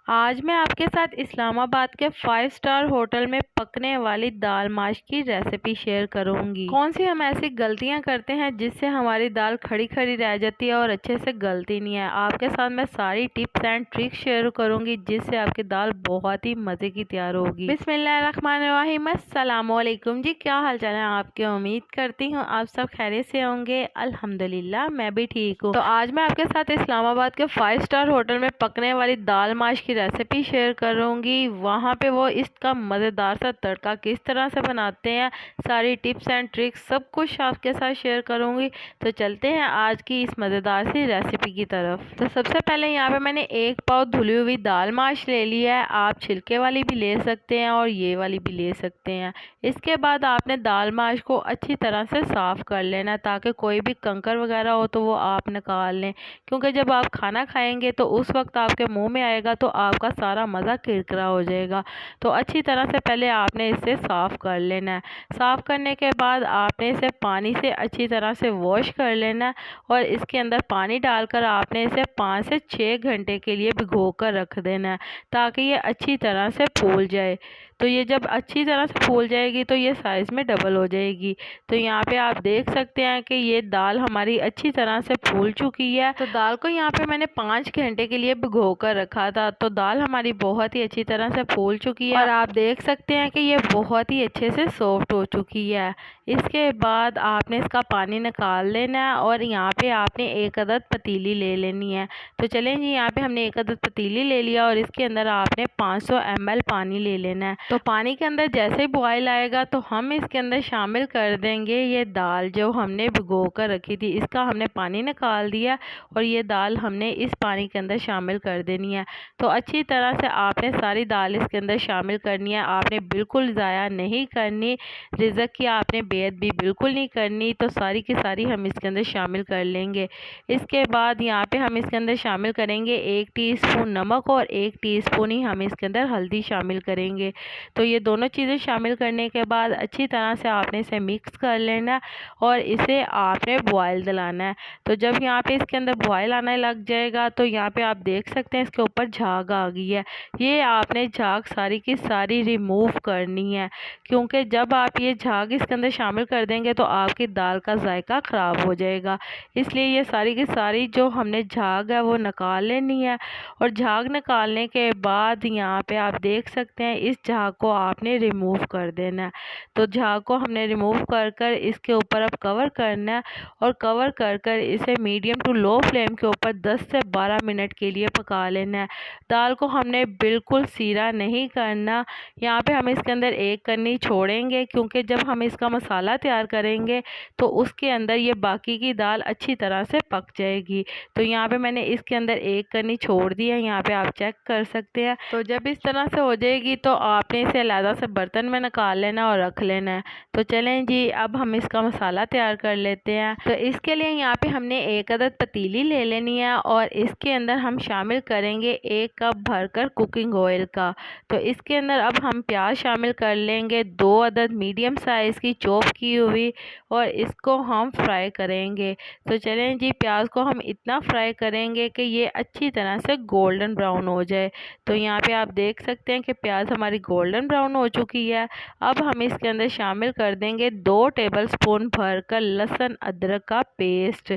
आज मैं आपके साथ इस्लामाबाद के 5 स्टार होटल में पकने वाली दाल माश की रेसिपी शेयर करूंगी। कौन सी हम ऐसी गलतियां करते हैं जिससे हमारी दाल खड़ी खड़ी रह जाती है और अच्छे से गलती नहीं है। आपके साथ मैं सारी टिप्स एंड ट्रिक्स शेयर करूंगी जिससे आपकी दाल बहुत ही मज़े की तैयार होगी। बिस्मिल्लाहिर्रहमानिर्रहीम, अस्सलाम वालेकुम जी। क्या हाल चाल है आपके? उम्मीद करती हूँ आप सब खैरियत से होंगे। अल्हम्दुलिल्लाह मैं भी ठीक हूँ। तो आज मैं आपके साथ इस्लामाबाद के 5 स्टार होटल में पकने वाली दाल माश की रेसिपी शेयर करूंगी। वहाँ पे वो इसका मज़ेदार सा तड़का किस तरह से बनाते हैं, सारी टिप्स एंड ट्रिक्स सब कुछ आपके साथ शेयर करूंगी। तो चलते हैं आज की इस मज़ेदार सी रेसिपी की तरफ। तो सबसे पहले यहाँ पे मैंने 1 पाव धुली हुई दाल माश ले लिया है। आप छिलके वाली भी ले सकते हैं और ये वाली भी ले सकते हैं। इसके बाद आपने दाल माश को अच्छी तरह से साफ़ कर लेना ताकि कोई भी कंकर वगैरह हो तो वो आप निकाल लें, क्योंकि जब आप खाना खाएंगे तो उस वक्त आपके मुंह में आएगा तो आपका सारा मज़ा किरकिरा हो जाएगा। तो अच्छी तरह से पहले आपने इसे साफ़ कर लेना है। साफ़ करने के बाद आपने इसे पानी से अच्छी तरह से वॉश कर लेना है और इसके अंदर पानी डालकर आपने इसे 5 से 6 घंटे के लिए भिगो कर रख देना है ताकि ये अच्छी तरह से फूल जाए। तो ये जब अच्छी तरह से फूल जाएगी तो ये साइज़ में डबल हो जाएगी। तो यहाँ पे आप देख सकते हैं कि ये दाल हमारी अच्छी तरह से फूल चुकी है। तो दाल को यहाँ पे मैंने 5 घंटे के लिए भिगो कर रखा था। तो दाल हमारी बहुत ही अच्छी तरह से फूल चुकी है और आप देख सकते हैं कि ये बहुत ही अच्छे से सॉफ्ट हो चुकी है। इसके बाद आपने इसका पानी निकाल लेना है और यहाँ पे आपने 1 अदद पतीली ले लेनी है। तो चलें जी, यहाँ पे हमने 1 अदद पतीली ले लिया और इसके अंदर आपने 500 ml पानी ले लेना है। तो पानी के अंदर जैसे ही बॉयल आएगा तो हम इसके अंदर शामिल कर देंगे ये दाल जो हमने भिगो कर रखी थी। इसका हमने पानी निकाल दिया और ये दाल हमने इस पानी के अंदर शामिल कर देनी है। तो अच्छी तरह से आपने सारी दाल इसके अंदर शामिल करनी है। आपने बिल्कुल ज़ाया नहीं करनी, रिज़्क की आपने बेअद भी बिल्कुल नहीं करनी। तो सारी की सारी हम इसके अंदर शामिल कर लेंगे। इसके बाद यहाँ पे हम इसके अंदर शामिल करेंगे 1 टीस्पून नमक और 1 टीस्पून ही हम इसके अंदर हल्दी शामिल करेंगे। तो ये दोनों चीज़ें शामिल करने के बाद अच्छी तरह से आपने इसे मिक्स कर लेना और इसे आपने बॉयल दिलाना है। तो जब यहाँ पे इसके अंदर बॉयल आने लग जाएगा तो यहाँ पे आप देख सकते हैं इसके ऊपर झाग आ गई है। ये आपने झाग सारी की सारी रिमूव करनी है, क्योंकि जब आप ये झाग इसके अंदर शामिल कर देंगे तो आपकी दाल का जायका ख़राब हो जाएगा। इसलिए ये सारी की सारी जो हमने झाग है वो निकाल लेनी है। और झाग निकालने के बाद यहाँ पे आप देख सकते हैं इस झाग को आपने रिमूव कर देना है। तो झाग को हमने रिमूव कर कर इसके ऊपर अब कवर करना है और कवर कर कर इसे मीडियम टू लो फ्लेम के ऊपर 10 से 12 मिनट के लिए पका लेना है। दाल को हमने बिल्कुल सीरा नहीं करना। यहाँ पे हम इसके अंदर एक कन्नी छोड़ेंगे, क्योंकि जब हम इसका मसाला तैयार करेंगे तो उसके अंदर ये बाकी की दाल अच्छी तरह से पक जाएगी। तो यहाँ पे मैंने इसके अंदर एक कन्नी छोड़ दी है, यहाँ पे आप चेक कर सकते हैं। तो जब इस तरह से हो जाएगी तो आपने इसे अलग से बर्तन में निकाल लेना और रख लेना है। तो चलें जी, अब हम इसका मसाला तैयार कर लेते हैं। तो इसके लिए यहाँ पे हमने 1 अदद पतीली ले लेनी है और इसके अंदर हम शामिल करेंगे 1 कप भरकर कुकिंग ऑयल का। तो इसके अंदर अब हम प्याज शामिल कर लेंगे 2 अदद मीडियम साइज़ की चॉप की हुई और इसको हम फ्राई करेंगे। तो चलें जी, प्याज को हम इतना फ्राई करेंगे कि ये अच्छी तरह से गोल्डन ब्राउन हो जाए। तो यहाँ पे आप देख सकते हैं कि प्याज हमारी गोल्डन ब्राउन हो चुकी है। अब हम इसके अंदर शामिल कर देंगे 2 टेबलस्पून भरकर लहसुन अदरक का पेस्ट।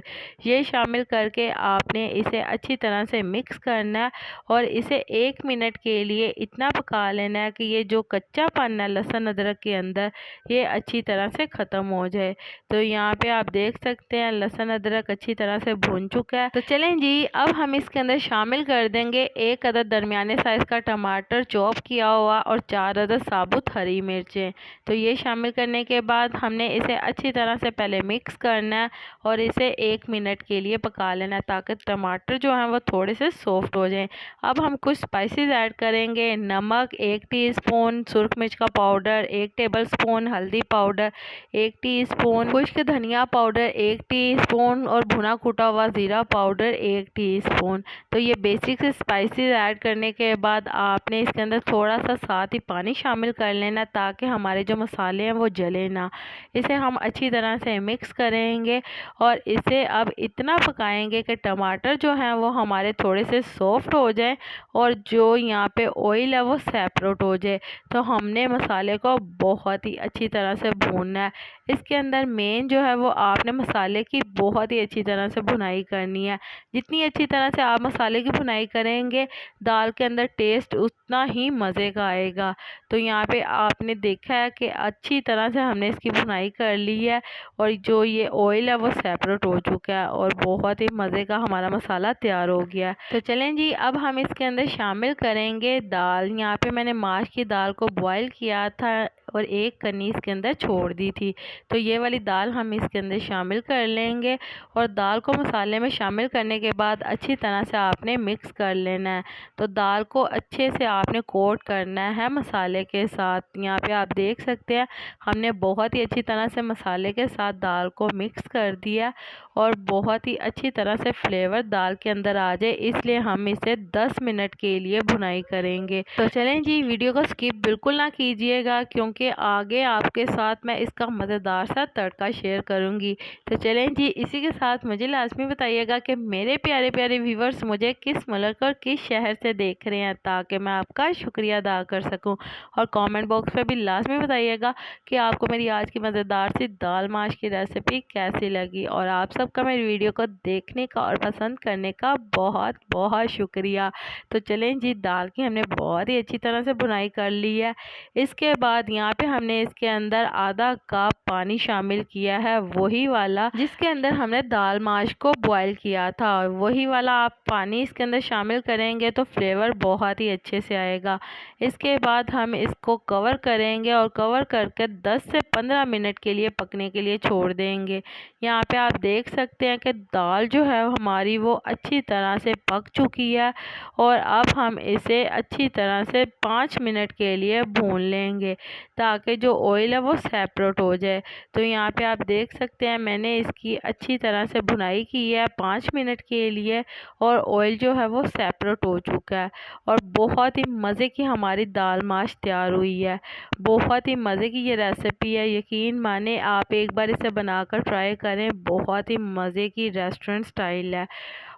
ये शामिल करके आपने इसे अच्छी तरह से मिक्स करना है और इसे 1 मिनट के लिए इतना पका लेना है कि ये जो कच्चापन है लहसुन अदरक के अंदर ये अच्छी तरह से ख़त्म हो जाए। तो यहाँ पे आप देख सकते हैं लहसुन अदरक अच्छी तरह से भून चुका है। तो चलें जी, अब हम इसके अंदर शामिल कर देंगे 1 अदद दरमियाने साइज़ का टमाटर चॉप किया हुआ और 4 अदद साबुत हरी मिर्चें। तो ये शामिल करने के बाद हमने इसे अच्छी तरह से पहले मिक्स करना है और इसे 1 मिनट के लिए पका लेना है ताकि टमाटर जो हैं वो थोड़े से सॉफ्ट हो जाएं। अब हम कुछ स्पाइसेस ऐड करेंगे। नमक 1 टीस्पून, सुरख मिर्च का पाउडर 1 टेबलस्पून, हल्दी पाउडर 1 टीस्पून, खुश्क धनिया पाउडर 1 टीस्पून और भुना कुटा हुआ ज़ीरा पाउडर 1 टीस्पून। तो ये बेसिक से स्पाइसेस ऐड करने के बाद आपने इसके अंदर थोड़ा सा साथ ही पानी शामिल कर लेना ताकि हमारे जो मसाले हैं वो जले ना। इसे हम अच्छी तरह से मिक्स करेंगे और इसे अब इतना पकाएंगे कि टमाटर जो हैं वो हमारे थोड़े से सॉफ्ट हो जाए और जो यहाँ पे ऑयल है वो सेपरेट हो जाए। तो हमने मसाले को बहुत ही अच्छी तरह से भूनना है। इसके अंदर मेन जो है वो आपने मसाले की बहुत ही अच्छी तरह से भुनाई करनी है। जितनी अच्छी तरह से आप मसाले की भुनाई करेंगे दाल के अंदर टेस्ट उतना ही मज़े का आएगा। तो यहाँ पे आपने देखा है कि अच्छी तरह से हमने इसकी भुनाई कर ली है और जो ये ऑयल है वो सेपरेट हो चुका है और बहुत ही मज़े का हमारा मसाला तैयार हो गया है। तो चलें जी, अब हम इसके अंदर शामिल करेंगे दाल। यहाँ पे मैंने माश की दाल को बॉईल किया था और एक कन्नी इसके अंदर छोड़ दी थी। तो ये वाली दाल हम इसके अंदर शामिल कर लेंगे और दाल को मसाले में शामिल करने के बाद अच्छी तरह से आपने मिक्स कर लेना है। तो दाल को अच्छे से आपने कोट करना है मसाले के साथ। यहाँ पे आप देख सकते हैं हमने बहुत ही अच्छी तरह से मसाले के साथ दाल को मिक्स कर दिया और बहुत ही अच्छी तरह से फ्लेवर दाल के अंदर आ जाए, इसलिए हम इसे 10 मिनट के लिए भुनाई करेंगे। तो चलें जी, वीडियो को स्किप बिल्कुल ना कीजिएगा क्योंकि आगे आपके साथ मैं इसका मज़ेदार सा तड़का शेयर करूंगी। तो चलें जी, इसी के साथ मुझे लाजमी बताइएगा कि मेरे प्यारे प्यारे व्यूवर्स मुझे किस मुल्क और किस शहर से देख रहे हैं ताकि मैं आपका शुक्रिया अदा कर सकूं। और कमेंट बॉक्स में भी लाजमी बताइएगा कि आपको मेरी आज की मज़ेदार सी दाल माश की रेसिपी कैसी लगी। और आप सबका मेरी वीडियो को देखने का और पसंद करने का बहुत बहुत शुक्रिया। तो चलें जी, दाल की हमने बहुत ही अच्छी तरह से भुनाई कर ली है। इसके बाद यहाँ पे हमने इसके अंदर आधा कप पानी शामिल किया है, वही वाला जिसके अंदर हमने दाल माश को बॉईल किया था। वही वाला आप पानी इसके अंदर शामिल करेंगे तो फ्लेवर बहुत ही अच्छे से आएगा। इसके बाद हम इसको कवर करेंगे और कवर करके 10 से 15 मिनट के लिए पकने के लिए छोड़ देंगे। यहाँ पे आप देख सकते हैं कि दाल जो है हमारी वो अच्छी तरह से पक चुकी है और अब हम इसे अच्छी तरह से 5 मिनट के लिए भून लेंगे ताकि जो ऑयल है वो सेपरेट हो जाए। तो यहाँ पे आप देख सकते हैं मैंने इसकी अच्छी तरह से भुनाई की है 5 मिनट के लिए और ऑयल जो है वो सेपरेट हो चुका है और बहुत ही मज़े की हमारी दाल माश तैयार हुई है। बहुत ही मज़े की ये रेसिपी है, यकीन माने आप एक बार इसे बनाकर ट्राई करें, बहुत ही मज़े की रेस्टोरेंट स्टाइल है।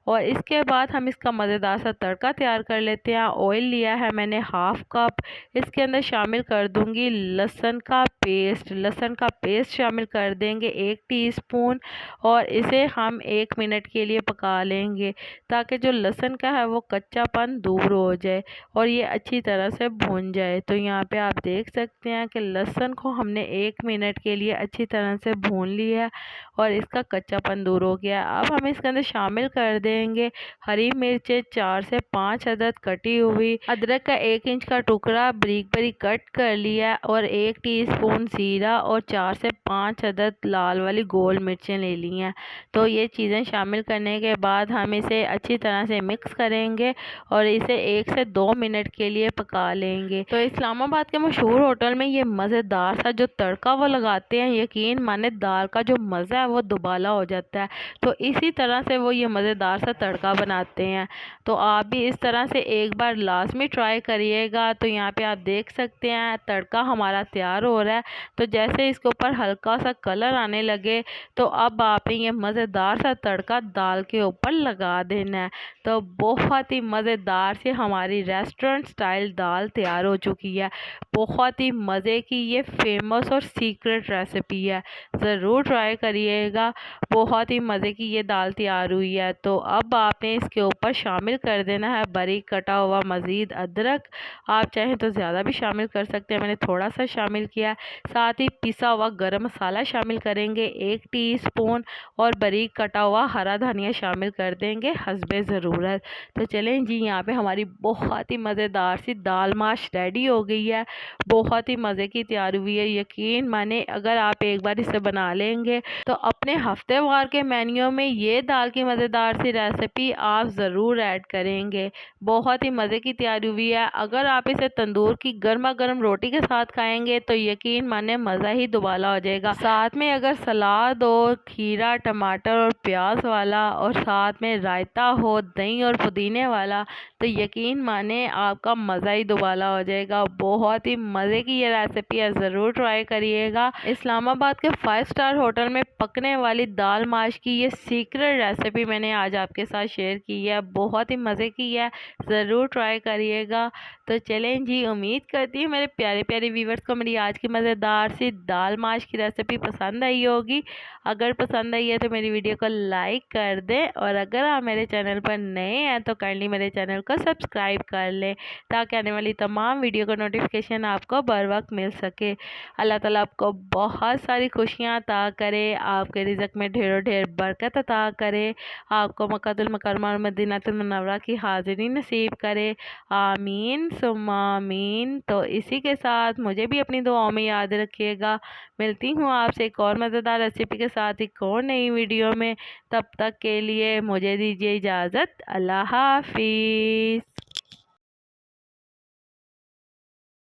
और इसके बाद हम इसका मज़ेदार सा तड़का तैयार कर लेते हैं। ऑयल लिया है मैंने हाफ़ कप, इसके अंदर शामिल कर दूंगी लहसुन का पेस्ट। लहसुन का पेस्ट शामिल कर देंगे 1 टीस्पून और इसे हम 1 मिनट के लिए पका लेंगे ताकि जो लहसुन का है वो कच्चापन दूर हो जाए और ये अच्छी तरह से भून जाए। तो यहाँ पे आप देख सकते हैं कि लहसुन को हमने 1 मिनट के लिए अच्छी तरह से भून लिया है और इसका कच्चापन दूर हो गया। अब हम इसके अंदर शामिल कर देंगे हरी मिर्चें 4 से 5 अदद कटी हुई, अदरक का 1 इंच का टुकड़ा बारीक बारीक कट कर लिया और 1 टीस्पून जीरा और 4 से 5 अदद लाल वाली गोल मिर्चें ले ली हैं। तो ये चीज़ें शामिल करने के बाद हम इसे अच्छी तरह से मिक्स करेंगे और इसे 1 से 2 मिनट के लिए पका लेंगे। तो इस्लामाबाद के मशहूर होटल में ये मज़ेदार सा जो तड़का वो लगाते हैं, यकीन माने दाल का जो मज़ा है वो दुबाला हो जाता है। तो इसी तरह से वो ये मज़ेदार सा तड़का बनाते हैं। तो आप भी इस तरह से एक बार लाजमी ट्राई करिएगा। तो यहाँ पे आप देख सकते हैं तड़का हमारा तैयार हो रहा है। तो जैसे इसके ऊपर हल्का सा कलर आने लगे तो अब आपने ये मज़ेदार सा तड़का दाल के ऊपर लगा देना है। तो बहुत ही मज़ेदार से हमारी रेस्टोरेंट स्टाइल दाल तैयार हो चुकी है। बहुत ही मज़े की ये फेमस और सीक्रेट रेसिपी है, ज़रूर ट्राई करिएगा। बहुत ही मज़े की ये दाल तैयार हुई है। तो अब आपने इसके ऊपर शामिल कर देना है बारीक कटा हुआ मज़ीद अदरक। आप चाहें तो ज़्यादा भी शामिल कर सकते हैं, मैंने थोड़ा सा शामिल किया। साथ ही पिसा हुआ गरम मसाला शामिल करेंगे 1 टीस्पून और बारीक कटा हुआ हरा धनिया शामिल कर देंगे हस्बे ज़रूरत। तो चलें जी, यहाँ पे हमारी बहुत ही मज़ेदार सी दाल माश रेडी हो गई है। बहुत ही मज़े की तैयार हुई है, यकीन माने अगर आप एक बार इसे बना लेंगे तो अपने हफ्तेवार के मेन्यू में ये दाल की मज़ेदार सी रेसिपी आप ज़रूर ऐड करेंगे। बहुत ही मज़े की तैयार हुई है। अगर आप इसे तंदूर की गर्मा गर्म रोटी के साथ खाएंगे तो यकीन माने मज़ा ही दुबाला हो जाएगा। साथ में अगर सलाद हो खीरा टमाटर और प्याज वाला और साथ में रायता हो दही और पुदीने वाला तो यकीन माने आपका मज़ा ही दुबाला हो जाएगा। बहुत ही मज़े की ये रेसिपी है, ज़रूर ट्राई करिएगा। इस्लामाबाद के 5 स्टार होटल में पकने वाली दाल माश की ये सीक्रेट रेसिपी मैंने आज आपके साथ शेयर की है, बहुत ही मज़े की है, ज़रूर ट्राई करिएगा। तो चलें जी, उम्मीद करती हूँ मेरे प्यारे प्यारे व्यूवर्स को मेरी आज की मज़ेदार सी दाल माश की रेसिपी पसंद आई होगी। अगर पसंद आई है तो मेरी वीडियो को लाइक कर दें, और अगर आप मेरे चैनल पर नए हैं तो काइंडली मेरे चैनल को सब्सक्राइब कर लें, ताकि आने वाली तमाम वीडियो का नोटिफिकेशन आपको बर वक्त मिल सके। अल्लाह ताला आपको बहुत सारी खुशियाँ अता करे, आपके रिज़्क़ में ढेरों ढेर बरकत अता करे, आपको मक्कातुल मुकर्रमा और मदीनातुल मुनव्वरा की हाज़िरी नसीब करे। आमीन सुम्मा आमीन। तो इसी के साथ मुझे भी अपनी दुआओं में याद रखिएगा। मिलती हूँ आपसे एक और मज़ेदार रेसिपी के साथ एक और नई वीडियो में। तब तक के लिए मुझे दीजिए इजाज़त। अल्लाह हाफिज़।